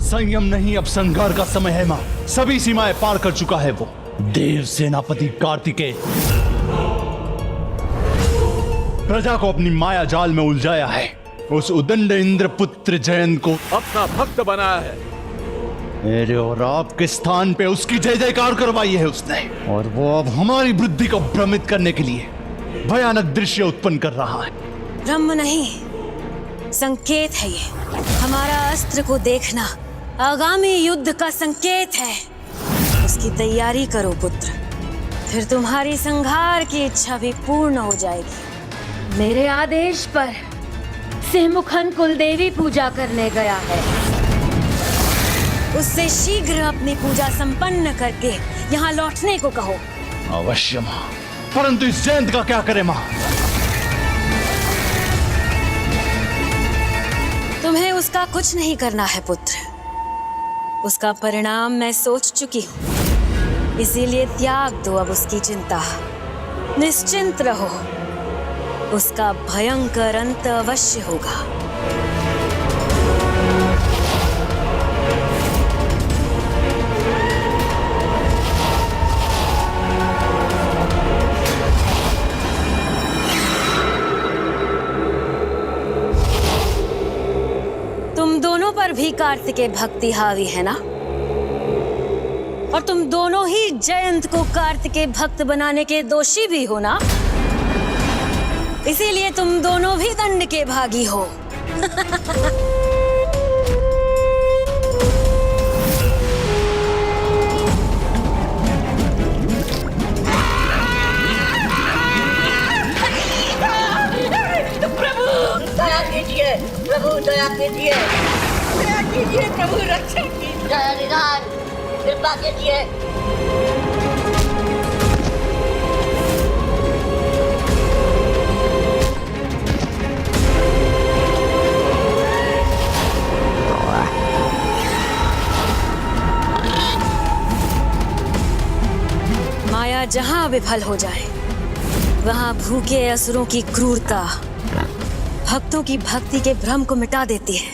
संयम नहीं, अब संघार का समय है माँ। सभी सीमाएं पार कर चुका है वो। देव सेनापति कार्तिकेय प्रजा को अपनी माया जाल में उलझाया है। उस उदंड इंद्र पुत्र जयंत को अपना भक्त बनाया है। मेरे और आपके स्थान पे उसकी जय जयकार करवाई है उसने, और वो अब हमारी बुद्धि को भ्रमित करने के लिए भयानक दृश्य उत्पन्न कर रहा है। ब्रह्म नहीं, संकेत है ये। हमारा अस्त्र को देखना आगामी युद्ध का संकेत है। उसकी तैयारी करो पुत्र, फिर तुम्हारी संहार की इच्छा भी पूर्ण हो जाएगी। मेरे आदेश पर सिंहमुखन कुलदेवी पूजा करने गया है। उससे शीघ्र अपनी पूजा संपन्न करके यहाँ लौटने को कहो। अवश्य माँ, परंतु इस जयंत का क्या करे माँ? तुम्हें उसका कुछ नहीं करना है पुत्र। उसका परिणाम मैं सोच चुकी हूँ, इसीलिए त्याग दो अब उसकी चिंता। निश्चिंत रहो, उसका भयंकर अंत अवश्य होगा। तुम दोनों पर भी कार्तिकेय भक्ति हावी है ना? और तुम दोनों ही जयंत को कार्तिकेय भक्त बनाने के दोषी भी हो ना? इसीलिए तुम दोनों भी दंड के भागी हो। प्रभु दया कीजिए, दया कीजिए प्रभु, रक्षा कीजिए, निदान कृपा कीजिए। माया जहां विफल हो जाए, वहां भूखे असुरों की क्रूरता भक्तों की भक्ति के भ्रम को मिटा देती है।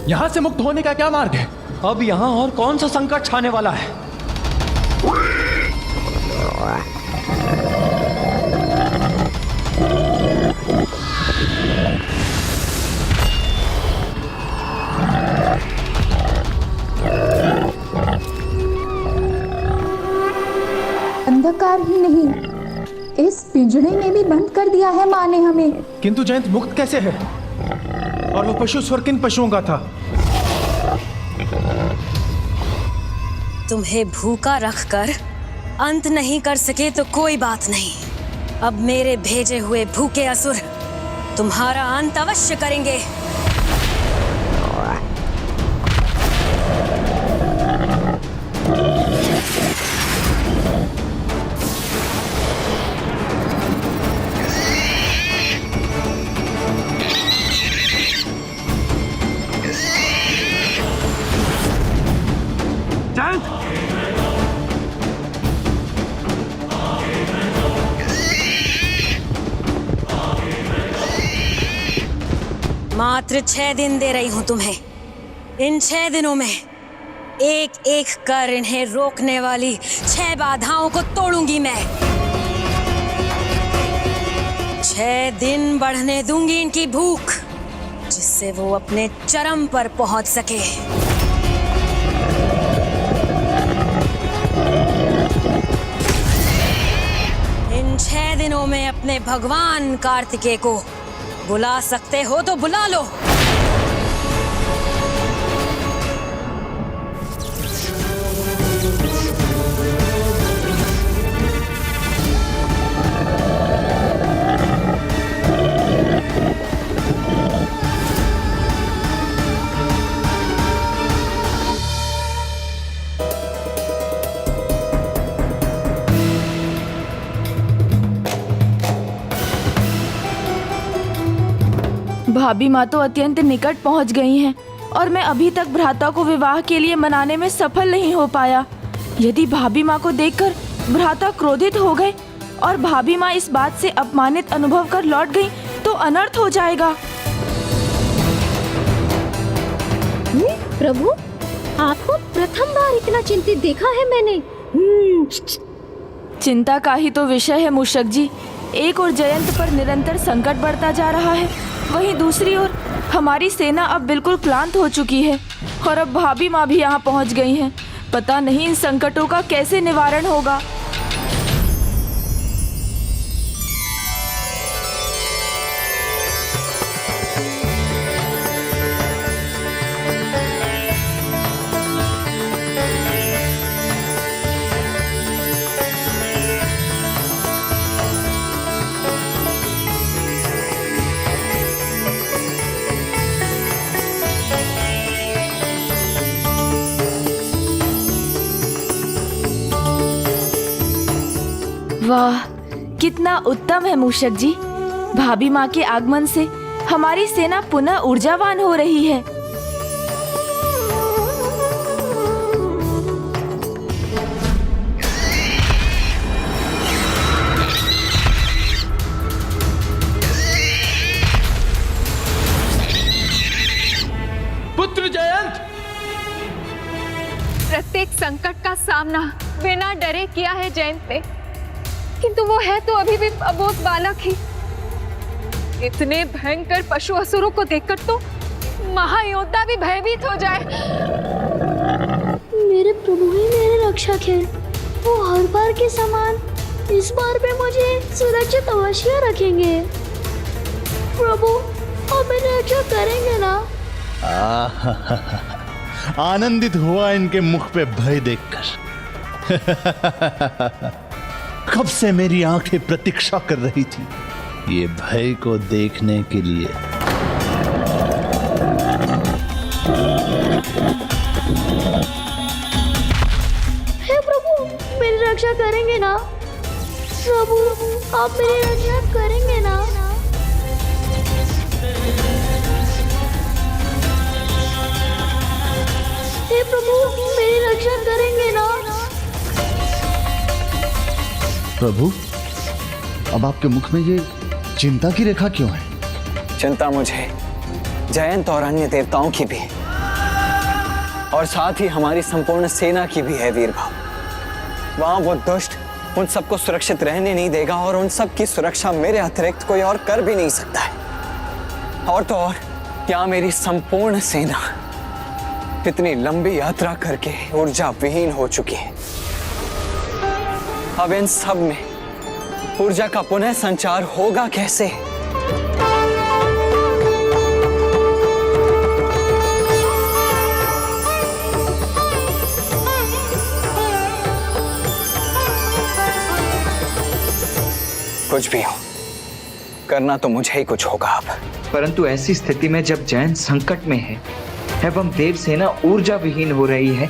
यहाँ से मुक्त होने का क्या मार्ग है? अब यहाँ और कौन सा संकट छाने वाला है? अंधकार ही नहीं, इस पिंजड़े में भी बंद कर दिया है माँ ने हमें। किंतु जयंत मुक्त कैसे है? और वो पशु स्वर किन पशुओं का था? तुम्हें भूखा रखकर अंत नहीं कर सके तो कोई बात नहीं। अब मेरे भेजे हुए भूखे असुर तुम्हारा अंत अवश्य करेंगे। मात्र 6 दिन दे रही हूं तुम्हें। इन 6 दिनों में एक एक कर इन्हें रोकने वाली 6 बाधाओं को तोड़ूंगी मैं। 6 दिन बढ़ने दूंगी इनकी भूख, जिससे वो अपने चरम पर पहुंच सके। इन 6 दिनों में अपने भगवान कार्तिकेय को बुला सकते हो तो बुला लो। भाभी माँ तो अत्यंत निकट पहुँच गई हैं और मैं अभी तक भ्राता को विवाह के लिए मनाने में सफल नहीं हो पाया। यदि भाभी माँ को देखकर भ्राता क्रोधित हो गए और भाभी माँ इस बात से अपमानित अनुभव कर लौट गई तो अनर्थ हो जाएगा। प्रभु, आपको प्रथम बार इतना चिंतित देखा है मैंने। चिंता का ही तो विषय है मूषक जी। एक और जयंत पर निरंतर संकट बढ़ता जा रहा है, वहीं दूसरी ओर हमारी सेना अब बिल्कुल क्लांत हो चुकी है और अब भाभी माँ भी यहाँ पहुँच गई हैं। पता नहीं इन संकटों का कैसे निवारण होगा। वाह, कितना उत्तम है मूषक जी। भाभी माँ के आगमन से हमारी सेना पुनः ऊर्जावान हो रही है। पुत्र जयंत, प्रत्येक संकट का सामना बिना डरे किया है जयंत ने, किंतु वो है तो अभी भी अबोध बालक ही। इतने भयंकर पशु असुरों को देखकर तो महायोद्धा भी भयभीत हो जाए। मेरे प्रभु ही मेरे रक्षक हैं। वो हर बार के समान इस बार भी मुझे सुरक्षित अवश्य रखेंगे। प्रभु, आप मेरी रक्षा करेंगे ना? आनंदित हुआ इनके मुख पे भय देखकर। कब से मेरी आंखें प्रतीक्षा कर रही थी ये भय को देखने के लिए। हे प्रभु, मेरी रक्षा करेंगे ना? प्रभु, आप मेरी रक्षा करेंगे ना? हे प्रभु, मेरी रक्षा करेंगे ना? प्रभु, अब आपके मुख में ये चिंता की रेखा क्यों है? चिंता मुझे जयंत और अन्य देवताओं की भी, और साथ ही हमारी संपूर्ण सेना की भी है वीर भाव। वहां वो दुष्ट उन सबको सुरक्षित रहने नहीं देगा और उन सब की सुरक्षा मेरे अतिरिक्त कोई और कर भी नहीं सकता है। और तो और क्या मेरी संपूर्ण सेना इतनी लंबी यात्रा करके ऊर्जा विहीन हो चुकी है। अब इन सब में ऊर्जा का पुनः संचार होगा कैसे? कुछ भी हो, करना तो मुझे ही कुछ होगा अब। परंतु ऐसी स्थिति में जब जयंत संकट में है एवं देवसेना ऊर्जा विहीन हो रही है,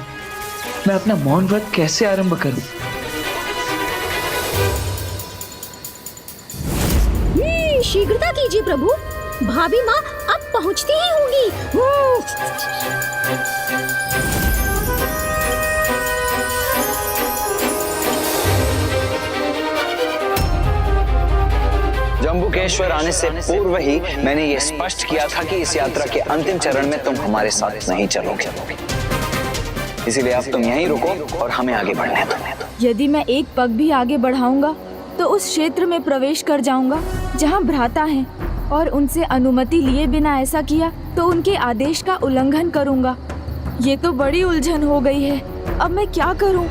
मैं अपना मौन व्रत कैसे आरंभ करूं? शीघ्रता कीजिए प्रभु, भाभी माँ अब पहुँचती ही होंगी। जम्बुकेश्वर आने से पूर्व ही मैंने ये स्पष्ट किया था कि इस यात्रा के अंतिम चरण में तुम हमारे साथ नहीं चलोगे, इसीलिए अब तुम यहीं रुको और हमें आगे बढ़ने दो। यदि मैं एक पग भी आगे बढ़ाऊंगा तो उस क्षेत्र में प्रवेश कर जाऊंगा जहां भ्राता हैं, और उनसे अनुमति लिए बिना ऐसा किया तो उनके आदेश का उल्लंघन करूंगा। ये तो बड़ी उलझन हो गई है, अब मैं क्या करूं?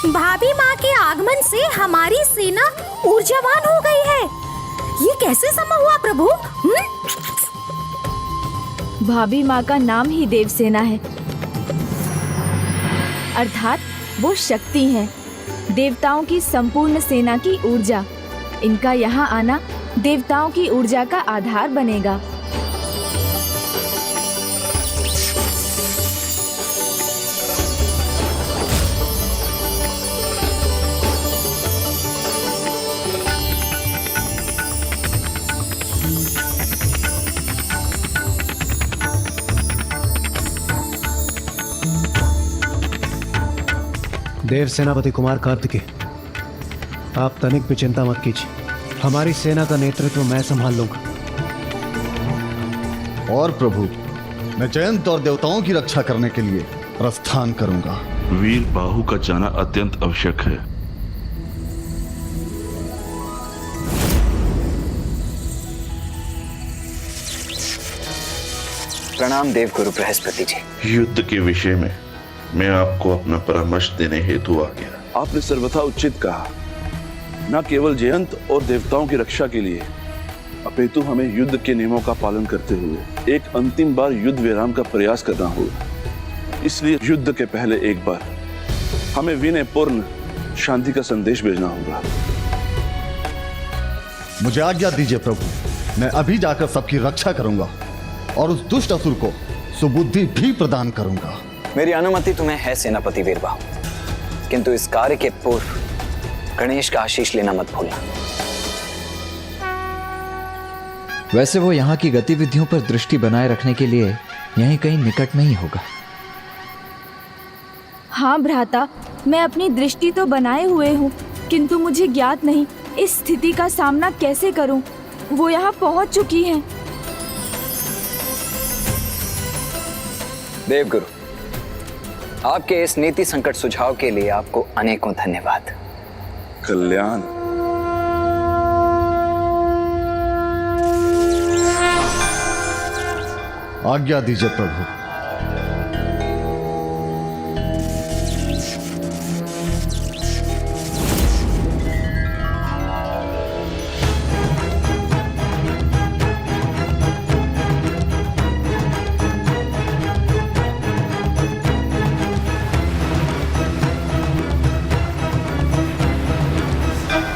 भाभी माँ के आगमन से हमारी सेना ऊर्जावान हो गई है। ये कैसे संभव हुआ प्रभु? भाभी माँ का नाम ही देवसेना है, अर्थात वो शक्ति है, देवताओं की संपूर्ण सेना की ऊर्जा। इनका यहाँ आना देवताओं की ऊर्जा का आधार बनेगा। देव सेनापति कुमार कार्तिकेय, आप तनिक भी चिंता मत कीजिए। हमारी सेना का नेतृत्व मैं संभाल लूंगा। और प्रभु, मैं जयंत और देवताओं की रक्षा करने के लिए प्रस्थान करूंगा। वीर बाहु का जाना अत्यंत आवश्यक है। प्रणाम देवगुरु बृहस्पति जी। युद्ध के विषय में मैं आपको अपना परामर्श देने हेतु आ गया। आपने सर्वथा उचित कहा। न केवल जयंत और देवताओं की रक्षा के लिए, अपितु हमें युद्ध के नियमों का पालन करते हुए एक अंतिम बार युद्ध विराम का प्रयास करना होगा। इसलिए युद्ध के पहले एक बार हमें विनयपूर्ण शांति का संदेश भेजना होगा। मुझे आज्ञा दीजिए प्रभु, मैं अभी जाकर सबकी रक्षा करूंगा और उस दुष्ट असुर को सुबुद्धि भी प्रदान करूंगा। मेरी अनुमति तुम्हें है सेनापति वीरबाहु, किंतु इस कार्य के पूर्व गणेश का आशीष लेना मत भूलना। वैसे वो यहाँ की गतिविधियों पर दृष्टि बनाए रखने के लिए यहीं कहीं निकट में ही होगा। हाँ भ्राता, मैं अपनी दृष्टि तो बनाए हुए हूँ, किंतु मुझे ज्ञात नहीं इस स्थिति का सामना कैसे करूँ। वो यहाँ पहुँच चुकी हैं। देवगुरु, आपके इस नीति संकट सुझाव के लिए आपको अनेकों धन्यवाद। कल्याण। आज्ञा दीजिए प्रभु।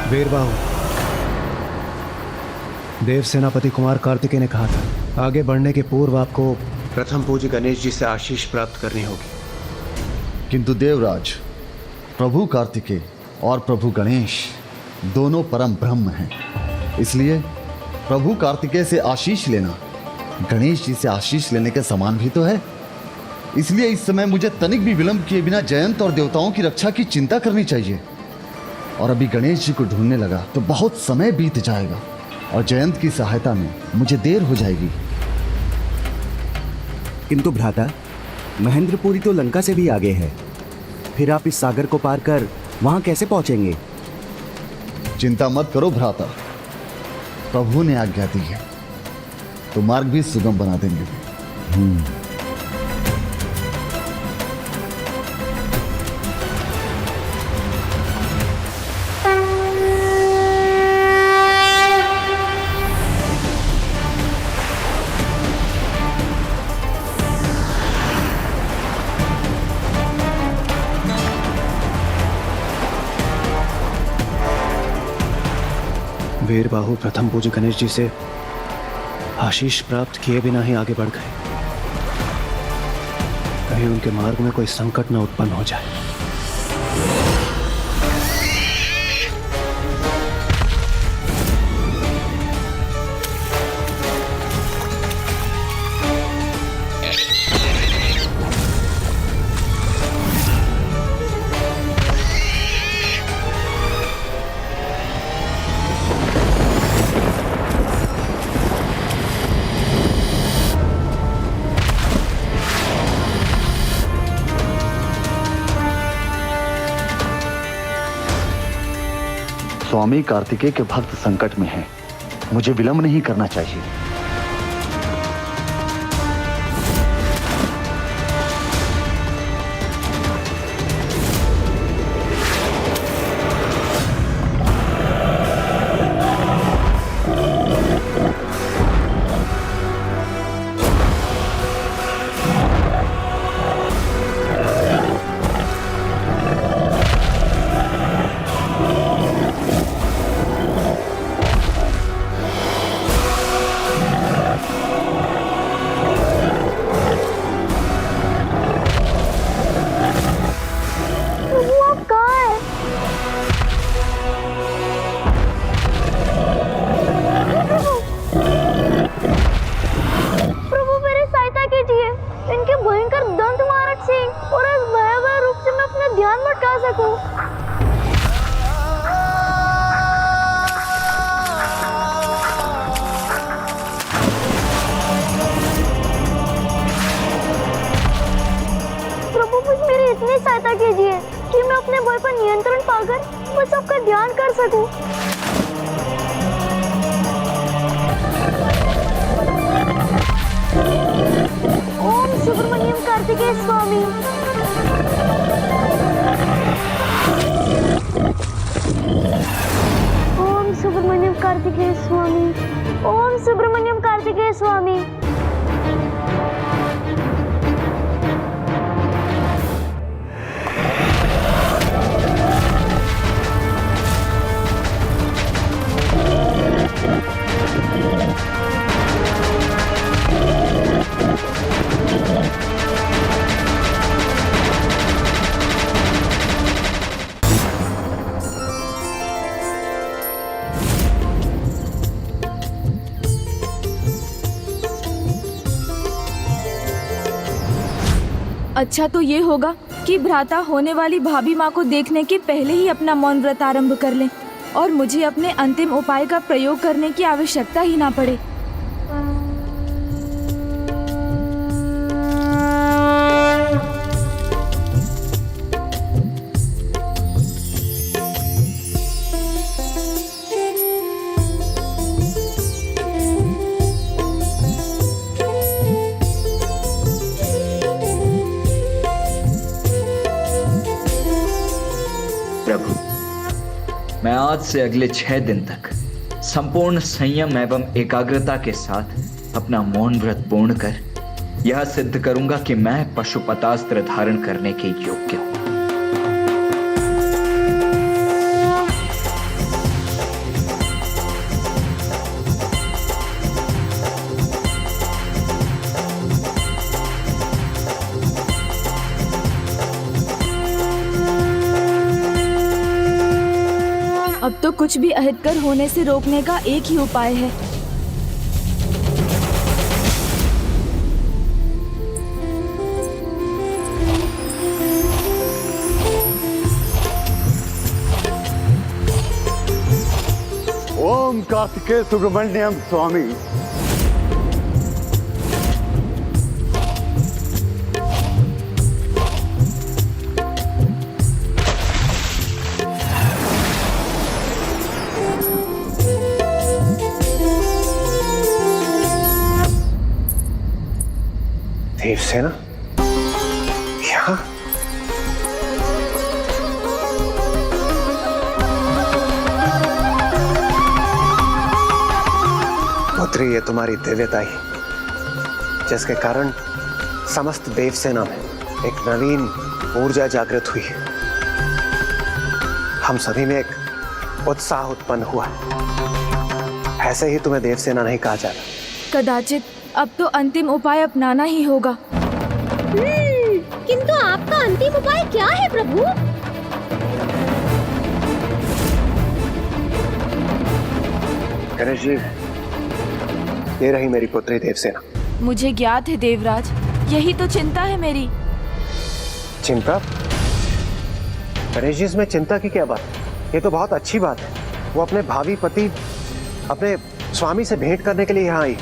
वीरबाहु, देव सेनापति कुमार कार्तिकेय ने कहा था आगे बढ़ने के पूर्व आपको प्रथम पूज्य गणेश जी से आशीष प्राप्त करनी होगी। किंतु देवराज, प्रभु कार्तिकेय और प्रभु गणेश दोनों परम ब्रह्म हैं। इसलिए प्रभु कार्तिकेय से आशीष लेना गणेश जी से आशीष लेने के समान भी तो है। इसलिए इस समय मुझे तनिक भी विलंब किए बिना जयंत और देवताओं की रक्षा की चिंता करनी चाहिए। और अभी गणेश जी को ढूंढने लगा तो बहुत समय बीत जाएगा और जयंत की सहायता में मुझे देर हो जाएगी। किंतु भ्राता, महेंद्रपुरी तो लंका से भी आगे है, फिर आप इस सागर को पार कर वहां कैसे पहुंचेंगे? चिंता मत करो भ्राता, प्रभु ने आज्ञा दी है तो मार्ग भी सुगम बना देंगे। वीरबाहु प्रथम पूज्य गणेश जी से आशीष प्राप्त किए बिना ही आगे बढ़ गए। कहीं उनके मार्ग में कोई संकट न उत्पन्न हो जाए। स्वामी कार्तिकेय के भक्त संकट में हैं। मुझे विलंब नहीं करना चाहिए। बचा सकूं। प्रभु मुझ मेरी इतनी सहायता कीजिए कि मैं अपने बॉय पर नियंत्रण पाकर बस सबका ध्यान कर सकूं। ओम सुब्रमण्यम कार्तिकेय स्वामी। ओम सुब्रमण्यम कार्तिकेय स्वामी। ओम सुब्रमण्यम कार्तिकेय स्वामी। अच्छा तो ये होगा कि भ्राता होने वाली भाभी माँ को देखने के पहले ही अपना मौन व्रत आरंभ कर लें और मुझे अपने अंतिम उपाय का प्रयोग करने की आवश्यकता ही ना पड़े। प्रभु, मैं आज से अगले 6 दिन तक संपूर्ण संयम एवं एकाग्रता के साथ अपना मौन व्रत पूर्ण कर यह सिद्ध करूंगा कि मैं पशुपतास्त्र धारण करने के योग्य हूं। अब तो कुछ भी अहितकर होने से रोकने का एक ही उपाय है। ओम कार्तिकेय सुब्रमण्यम स्वामी। देवसेना यहाँ? पुत्री, ये तुम्हारी दिव्यता ही जिसके कारण समस्त देवसेना में एक नवीन ऊर्जा जागृत हुई है। हम सभी में एक उत्साह उत्पन्न हुआ। ऐसे ही तुम्हें देवसेना नहीं कहा जाता। कदाचित अब तो अंतिम उपाय अपनाना ही होगा। किंतु आपका अंतिम उपाय क्या है प्रभु? गणेश जी, ये रही मेरी पुत्री देवसेना। मुझे ज्ञात है देवराज, यही तो चिंता है मेरी। चिंता? गणेश जी, इसमें चिंता की क्या बात? ये तो बहुत अच्छी बात है। वो अपने भावी पति, अपने स्वामी से भेंट करने के लिए यहाँ आई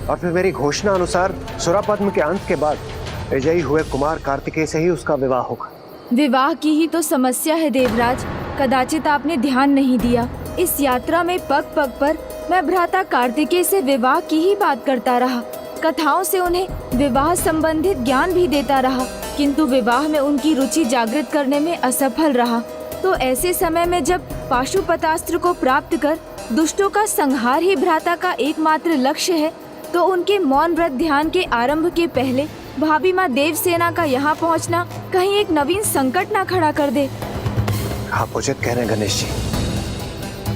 और फिर मेरी घोषणा अनुसार सुरापद्म के अंत के बाद विजयी हुए कुमार कार्तिकेय से ही उसका विवाह होगा। विवाह की ही तो समस्या है देवराज। कदाचित आपने ध्यान नहीं दिया। इस यात्रा में पग पग पर मैं भ्राता कार्तिकेय से विवाह की ही बात करता रहा। कथाओं से उन्हें विवाह संबंधित ज्ञान भी देता रहा, किंतु विवाह में उनकी रुचि जागृत करने में असफल रहा। तो ऐसे समय में जब पाशुपतास्त्र को प्राप्त कर दुष्टों का संहार ही भ्राता का एकमात्र लक्ष्य है, तो उनके मौन व्रत ध्यान के आरंभ के पहले भाभी माँ देवसेना का यहाँ पहुँचना कहीं एक नवीन संकट ना खड़ा कर दे। आप उचित कह रहे हैं गणेश जी,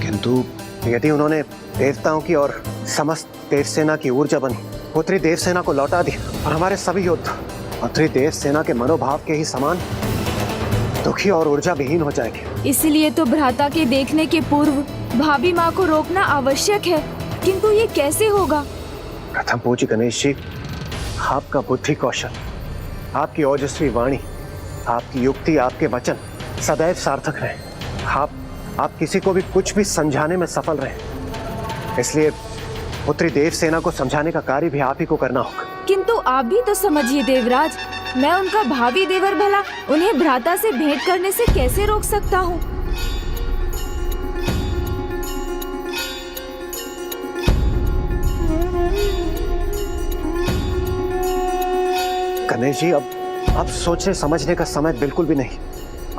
किंतु यदि उन्होंने देवताओं की और समस्त देवसेना की ऊर्जा बनी पुत्री देवसेना को लौटा दी और हमारे सभी योद्धा पुत्री देवसेना के मनोभाव के ही समान दुखी और ऊर्जा विहीन हो जाएंगे। इसलिए तो भ्राता के देखने के पूर्व भाभी माँ को रोकना आवश्यक है, किंतु ये कैसे होगा? प्रथम पूज्य गणेश जी, आपका बुद्धि कौशल, आपकी ओजस्वी वाणी, आपकी युक्ति, आपके वचन सदैव सार्थक रहे। आप किसी को भी कुछ भी समझाने में सफल रहे, इसलिए पुत्री देवसेना को समझाने का कार्य भी आप ही को करना होगा। किंतु आप भी तो समझिए देवराज, मैं उनका भावी देवर भला उन्हें भ्राता से भेंट करने से कैसे रोक सकता हूँ? गणेश जी, अब सोचने समझने का समय बिल्कुल भी नहीं।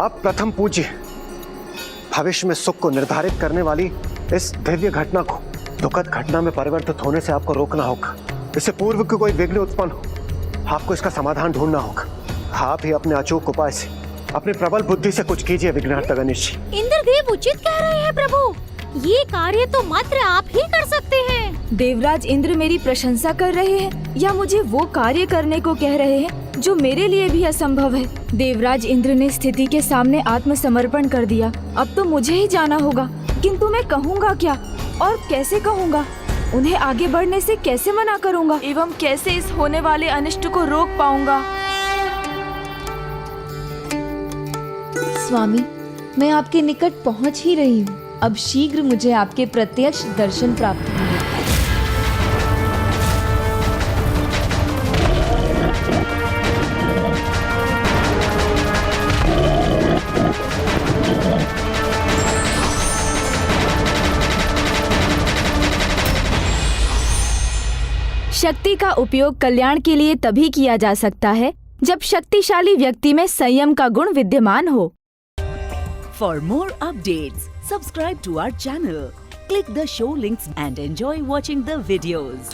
अब प्रथम पूज्य भविष्य में सुख को निर्धारित करने वाली इस दिव्य घटना को दुखद घटना में परिवर्तित होने से आपको रोकना होगा। इससे पूर्व कि कोई विघ्न उत्पन्न हो, आपको इसका समाधान ढूंढना होगा। आप ही अपने अचूक उपाय से, अपनी प्रबल बुद्धि से कुछ कीजिए विघ्नहर्ता गणेश जी। इंद्रदेव उचित कह रहे हैं प्रभु, ये कार्य तो मात्र आप ही कर सकते हैं। देवराज इंद्र मेरी प्रशंसा कर रहे हैं या मुझे वो कार्य करने को कह रहे हैं जो मेरे लिए भी असंभव है? देवराज इंद्र ने स्थिति के सामने आत्मसमर्पण कर दिया, अब तो मुझे ही जाना होगा। किंतु मैं कहूँगा क्या और कैसे कहूँगा? उन्हें आगे बढ़ने से कैसे मना करूँगा एवं कैसे इस होने वाले अनिष्ट को रोक पाऊंगा? स्वामी, मैं आपके निकट पहुंच ही रही हूँ। अब शीघ्र मुझे आपके प्रत्यक्ष दर्शन प्राप्त होंगे। शक्ति का उपयोग कल्याण के लिए तभी किया जा सकता है जब शक्तिशाली व्यक्ति में संयम का गुण विद्यमान हो। For more updates, subscribe to our channel, click the show links and enjoy watching the videos.